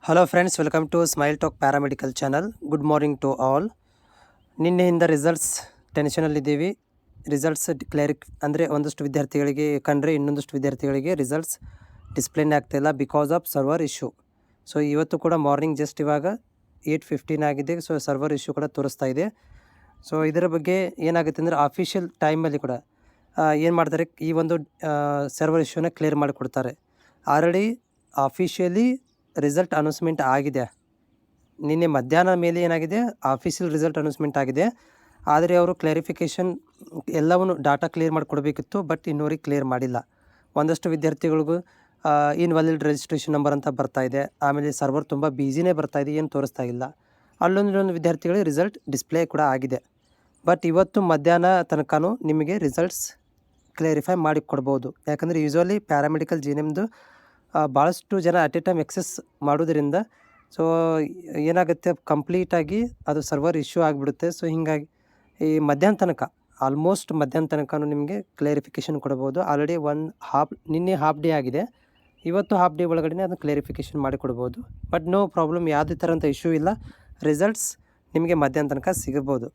Hello friends, welcome to smile talk paramedical channel. Good morning to all. ನಿನ್ನೆಯಿಂದ results ಟೆನ್ಷನಲ್ಲಿದ್ದೀವಿ. Results ಅಂದರೆ ಒಂದಷ್ಟು ವಿದ್ಯಾರ್ಥಿಗಳಿಗೆ ಕಂಡ್ರೆ ಇನ್ನೊಂದಷ್ಟು ವಿದ್ಯಾರ್ಥಿಗಳಿಗೆ ರಿಸಲ್ಟ್ಸ್ ಡಿಸ್ಪ್ಲೇನೇ ಆಗ್ತಾಯಿಲ್ಲ because of server issue. So ಇವತ್ತು ಕೂಡ ಮಾರ್ನಿಂಗ್ ಜಸ್ಟ್ ಇವಾಗ 8:15 ಆಗಿದೆ. ಸೊ ಸರ್ವರ್ ಇಶ್ಯೂ ಕೂಡ ತೋರಿಸ್ತಾ ಇದೆ. ಸೊ ಇದರ ಬಗ್ಗೆ ಏನಾಗುತ್ತೆ ಅಂದರೆ ಅಫಿಷಿಯಲ್ ಟೈಮಲ್ಲಿ ಕೂಡ ಏನು ಮಾಡ್ತಾರೆ, ಈ ಒಂದು ಸರ್ವರ್ ಇಶ್ಯೂನ ಕ್ಲಿಯರ್ ಮಾಡಿಕೊಡ್ತಾರೆ. ಆಲ್ರೆಡಿ ಅಫಿಷಿಯಲಿ ರಿಸಲ್ಟ್ ಅನೌನ್ಸ್ಮೆಂಟ್ ಆಗಿದೆ. ನಿನ್ನೆ ಮಧ್ಯಾಹ್ನ ಮೇಲೆ ಏನಾಗಿದೆ, ಆಫೀಷಿಯಲ್ ರಿಸಲ್ಟ್ ಅನೌನ್ಸ್ಮೆಂಟ್ ಆಗಿದೆ. ಆದರೆ ಅವರು ಕ್ಲಾರಿಫಿಕೇಷನ್ ಎಲ್ಲವನ್ನು ಡಾಟಾ ಕ್ಲಿಯರ್ ಮಾಡಿ ಕೊಡಬೇಕಿತ್ತು, ಬಟ್ ಇನ್ನೂರಿಗೆ ಕ್ಲಿಯರ್ ಮಾಡಿಲ್ಲ. ಒಂದಷ್ಟು ವಿದ್ಯಾರ್ಥಿಗಳಿಗೂ ಇನ್ವ್ಯಾಲಿಡ್ ರಿಜಿಸ್ಟ್ರೇಷನ್ ನಂಬರ್ ಅಂತ ಬರ್ತಾಯಿದೆ. ಆಮೇಲೆ ಸರ್ವರ್ ತುಂಬ ಬ್ಯುಸಿನೇ ಬರ್ತಾಯಿದೆ, ಏನು ತೋರಿಸ್ತಾ ಇಲ್ಲ. ಅಲ್ಲೊಂದು ವಿದ್ಯಾರ್ಥಿಗಳಿಗೆ ರಿಸಲ್ಟ್ ಡಿಸ್ಪ್ಲೇ ಕೂಡ ಆಗಿದೆ. ಬಟ್ ಇವತ್ತು ಮಧ್ಯಾಹ್ನ ತನಕನೂ ನಿಮಗೆ ರಿಸಲ್ಟ್ಸ್ ಕ್ಲಿಯರಿಫೈ ಮಾಡಿ ಕೊಡ್ಬೋದು. ಯಾಕಂದರೆ ಯೂಶ್ವಲಿ ಪ್ಯಾರಾಮೆಡಿಕಲ್ ಜಿಎನ್ಎಮ್ದು ಭಾಳಷ್ಟು ಜನ ಅಟ್ ಎ ಟೈಮ್ ಎಕ್ಸೆಸ್ ಮಾಡೋದ್ರಿಂದ ಸೊ ಏನಾಗುತ್ತೆ, ಕಂಪ್ಲೀಟಾಗಿ ಅದು ಸರ್ವರ್ ಇಶ್ಯೂ ಆಗಿಬಿಡುತ್ತೆ. ಸೊ ಹೀಗಾಗಿ ಈ ಮಧ್ಯಾಹ್ನ ತನಕ, ಆಲ್ಮೋಸ್ಟ್ ಮಧ್ಯಾಹ್ನ ತನಕನೂ ನಿಮಗೆ ಕ್ಲಿಯರಿಫಿಕೇಷನ್ ಕೊಡ್ಬೋದು. ಆಲ್ರೆಡಿ ನಿನ್ನೆ ಹಾಫ್ ಡೇ ಆಗಿದೆ. ಇವತ್ತು ಹಾಫ್ ಡೇ ಒಳಗಡೆ ಅದನ್ನು ಕ್ಲಿಯರಿಫಿಕೇಷನ್ ಮಾಡಿಕೊಡ್ಬೋದು. ಬಟ್ ನೋ ಪ್ರಾಬ್ಲಮ್, ಯಾವುದೇ ಥರಂಥ ಇಶ್ಯೂ ಇಲ್ಲ. ರಿಸಲ್ಟ್ಸ್ ನಿಮಗೆ ಮಧ್ಯಾಹ್ನ ತನಕ ಸಿಗಬಹುದು.